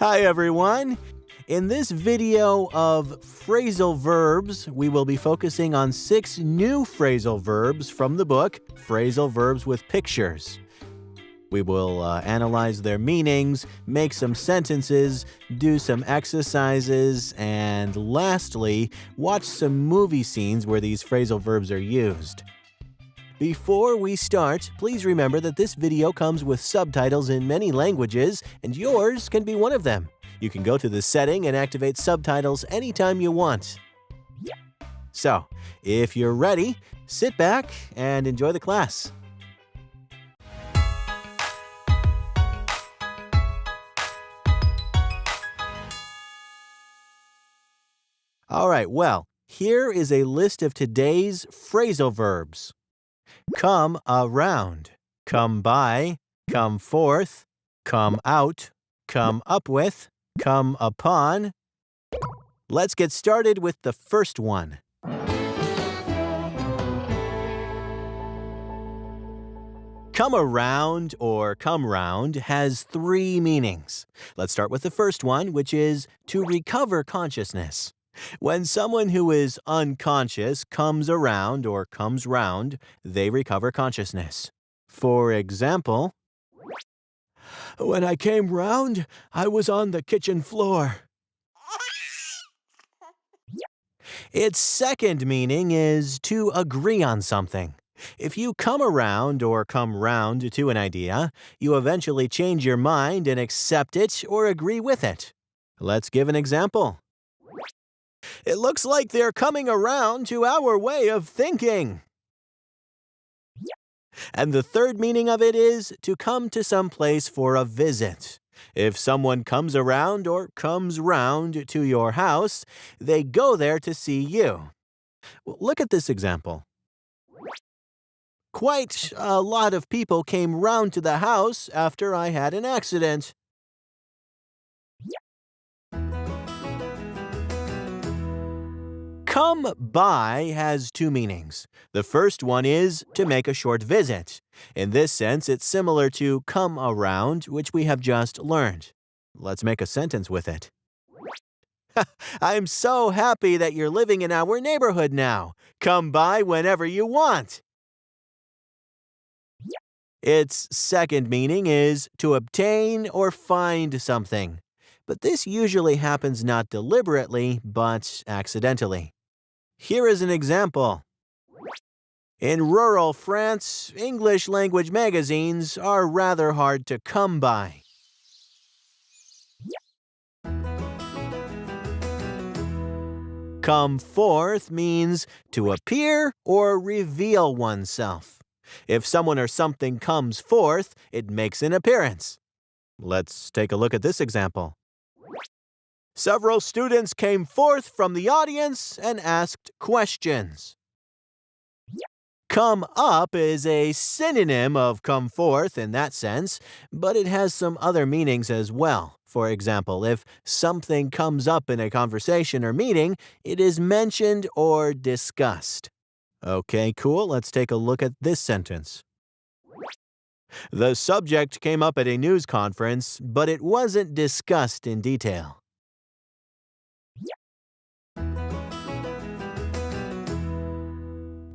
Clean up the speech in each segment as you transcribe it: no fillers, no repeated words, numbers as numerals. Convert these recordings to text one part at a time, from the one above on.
Hi everyone! In this video of phrasal verbs, we will be focusing on 6 new phrasal verbs from the book, Phrasal Verbs with Pictures. We will analyze their meanings, make some sentences, do some exercises, and lastly, watch some movie scenes where these phrasal verbs are used. Before we start, please remember that this video comes with subtitles in many languages, and yours can be one of them. You can go to the setting and activate subtitles anytime you want. So, if you're ready, sit back and enjoy the class. All right, well, here is a list of today's phrasal verbs. Come around, come by, come forth, come out, come up with, come upon. Let's get started with the first one. Come around or come round has 3 meanings. Let's start with the first one, which is to recover consciousness. When someone who is unconscious comes around or comes round, they recover consciousness. For example, when I came round, I was on the kitchen floor. Its second meaning is to agree on something. If you come around or come round to an idea, you eventually change your mind and accept it or agree with it. Let's give an example. It looks like they're coming around to our way of thinking. And the third meaning of it is to come to some place for a visit. If someone comes around or comes round to your house, they go there to see you. Look at this example. Quite a lot of people came round to the house after I had an accident. Come by has 2 meanings. The first one is to make a short visit. In this sense, it's similar to come around, which we have just learned. Let's make a sentence with it. I'm so happy that you're living in our neighborhood now. Come by whenever you want. Its second meaning is to obtain or find something. But this usually happens not deliberately, but accidentally. Here is an example. In rural France, English language magazines are rather hard to come by. Come forth means to appear or reveal oneself. If someone or something comes forth, it makes an appearance. Let's take a look at this example. Several students came forth from the audience and asked questions. Come up is a synonym of come forth in that sense, but it has some other meanings as well. For example, if something comes up in a conversation or meeting, it is mentioned or discussed. Okay, cool. Let's take a look at this sentence. The subject came up at a news conference, but it wasn't discussed in detail.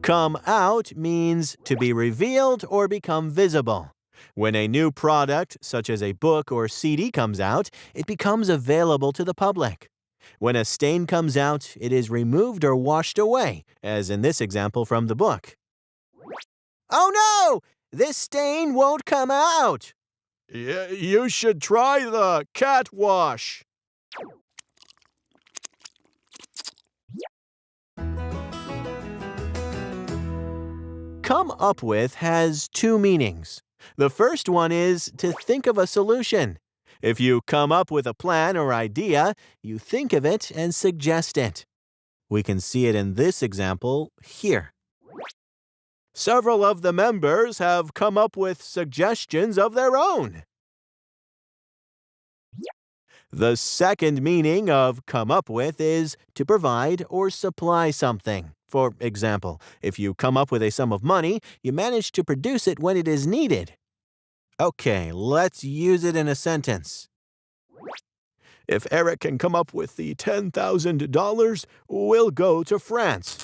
Come out means to be revealed or become visible. When a new product, such as a book or CD, comes out, it becomes available to the public. When a stain comes out, it is removed or washed away, as in this example from the book. Oh no! This stain won't come out! You should try the cat wash. Come up with has 2 meanings. The first one is to think of a solution. If you come up with a plan or idea, you think of it and suggest it. We can see it in this example here. Several of the members have come up with suggestions of their own. The second meaning of come up with is to provide or supply something. For example, if you come up with a sum of money, you manage to produce it when it is needed. Okay, let's use it in a sentence. If Eric can come up with the $10,000, we'll go to France.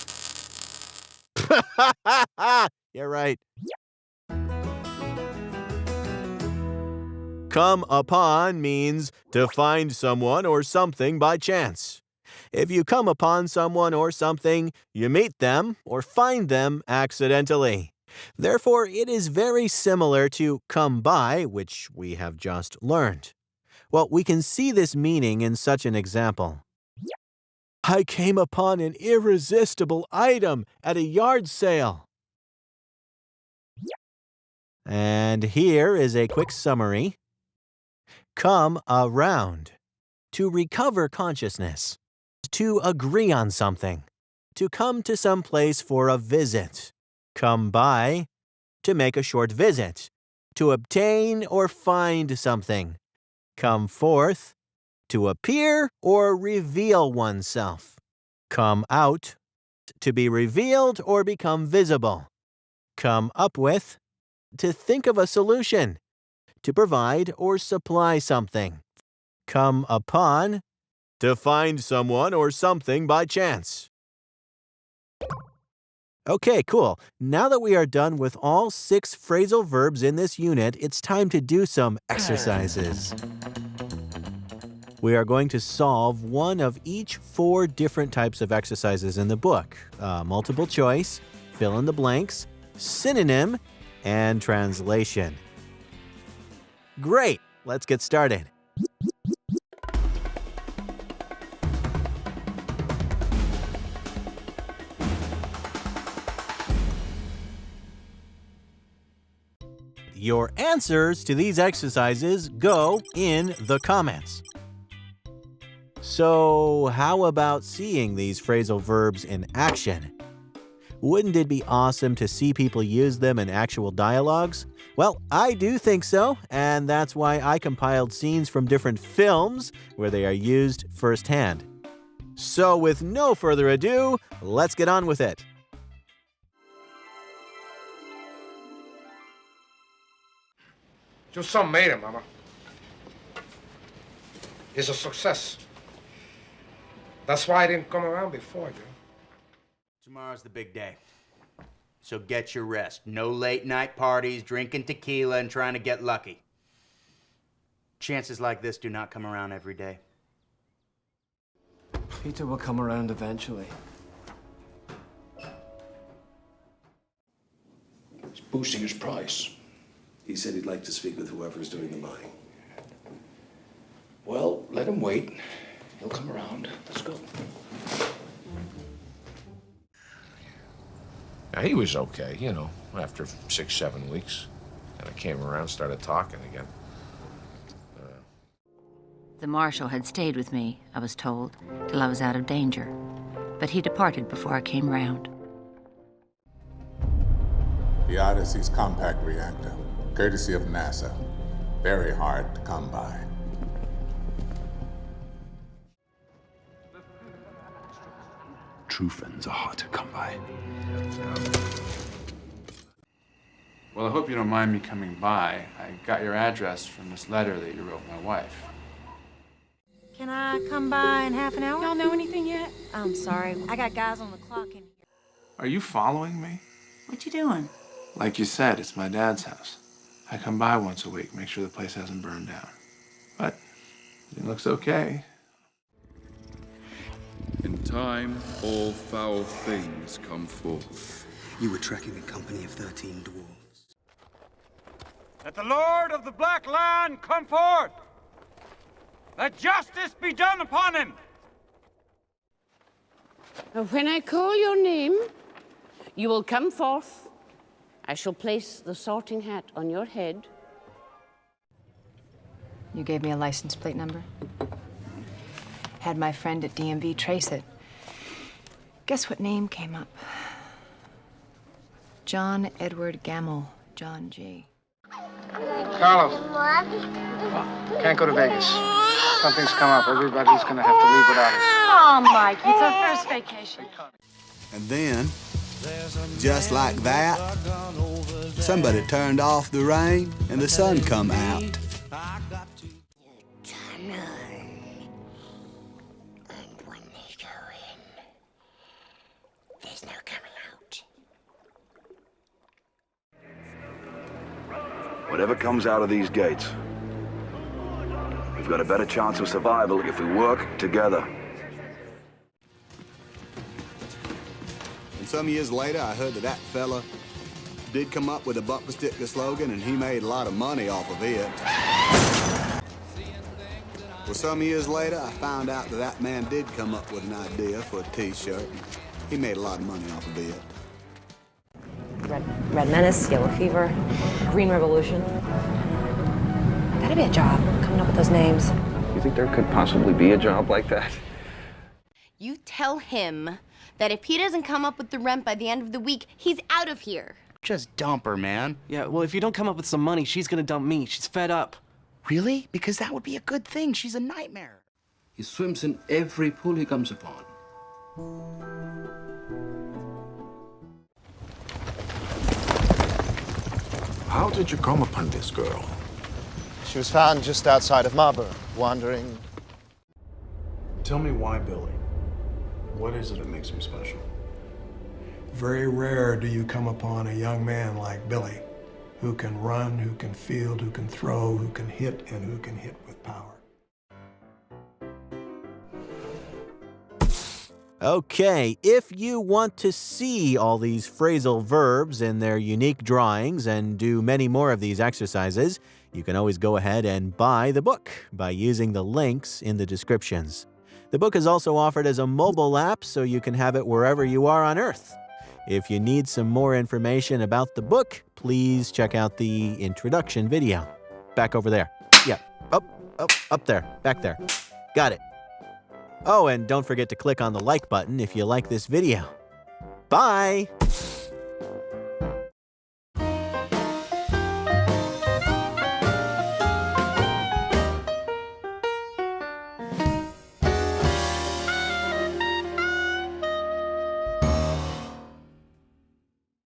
You're right. Come upon means to find someone or something by chance. If you come upon someone or something, you meet them or find them accidentally. Therefore, it is very similar to come by, which we have just learned. Well, we can see this meaning in such an example. I came upon an irresistible item at a yard sale. And here is a quick summary. Come around. To recover consciousness. To agree on something. To come to some place for a visit. Come by. To make a short visit. To obtain or find something. Come forth. To appear or reveal oneself. Come out. To be revealed or become visible. Come up with. To think of a solution. To provide or supply something. Come upon. To find someone or something by chance. Okay, cool. Now that we are done with all 6 phrasal verbs in this unit, it's time to do some exercises. We are going to solve one of each 4 different types of exercises in the book. Multiple choice, fill in the blanks, synonym, and translation. Great! Let's get started. Your answers to these exercises go in the comments. So, how about seeing these phrasal verbs in action? Wouldn't it be awesome to see people use them in actual dialogues? Well, I do think so, and that's why I compiled scenes from different films where they are used firsthand. So, with no further ado, let's get on with it. Your son made it, Mama. He's a success. That's why I didn't come around before, you. Tomorrow's the big day. So get your rest. No late night parties, drinking tequila, and trying to get lucky. Chances like this do not come around every day. Peter will come around eventually. He's boosting his price. He said he'd like to speak with whoever's doing the buying. Well, let him wait. He'll come around. Let's go. Now, he was okay, you know, after 6, 7 weeks. And I came around, started talking again. The marshal had stayed with me, I was told, till I was out of danger. But he departed before I came round. The Odyssey's compact reactor, courtesy of NASA. Very hard to come by. True friends are hard to come by. Well, I hope you don't mind me coming by. I got your address from this letter that you wrote my wife. Can I come by in half an hour? Y'all know anything yet? I'm sorry. I got guys on the clock in here. Are you following me? What you doing? Like you said, it's my dad's house. I come by once a week, make sure the place hasn't burned down. But it looks okay. In time, all foul things come forth. You were tracking a company of 13 dwarves. Let the Lord of the Black Land come forth! Let justice be done upon him! When I call your name, you will come forth. I shall place the sorting hat on your head. You gave me a license plate number. Had my friend at DMV trace it. Guess what name came up? John Edward Gamble, John G. Carlos. Can't go to Vegas. Something's come up. Everybody's gonna have to leave without us. Oh, Mike, it's our first vacation. And then, just like that, somebody turned off the rain and the sun come out. Whatever comes out of these gates, we've got a better chance of survival if we work together. And some years later, I heard that fella did come up with a bumper sticker slogan, and he made a lot of money off of it. Well, some years later, I found out that man did come up with an idea for a T-shirt. He made a lot of money off of it. Red Menace, Yellow Fever, Green Revolution. That'd be a job, coming up with those names. You think there could possibly be a job like that? You tell him that if he doesn't come up with the rent by the end of the week, he's out of here. Just dump her, man. Yeah, well, if you don't come up with some money, she's gonna dump me. She's fed up. Really? Because that would be a good thing. She's a nightmare. He swims in every pool he comes upon. How did you come upon this girl? She was found just outside of Marlborough, wandering. Tell me why Billy. What is it that makes him special? Very rare do you come upon a young man like Billy, who can run, who can field, who can throw, who can hit, and who can hit with power. Okay, if you want to see all these phrasal verbs in their unique drawings and do many more of these exercises, you can always go ahead and buy the book by using the links in the descriptions. The book is also offered as a mobile app, so you can have it wherever you are on Earth. If you need some more information about the book, please check out the introduction video. Back over there. Yeah, up there, back there. Got it. Oh, and don't forget to click on the like button if you like this video. Bye!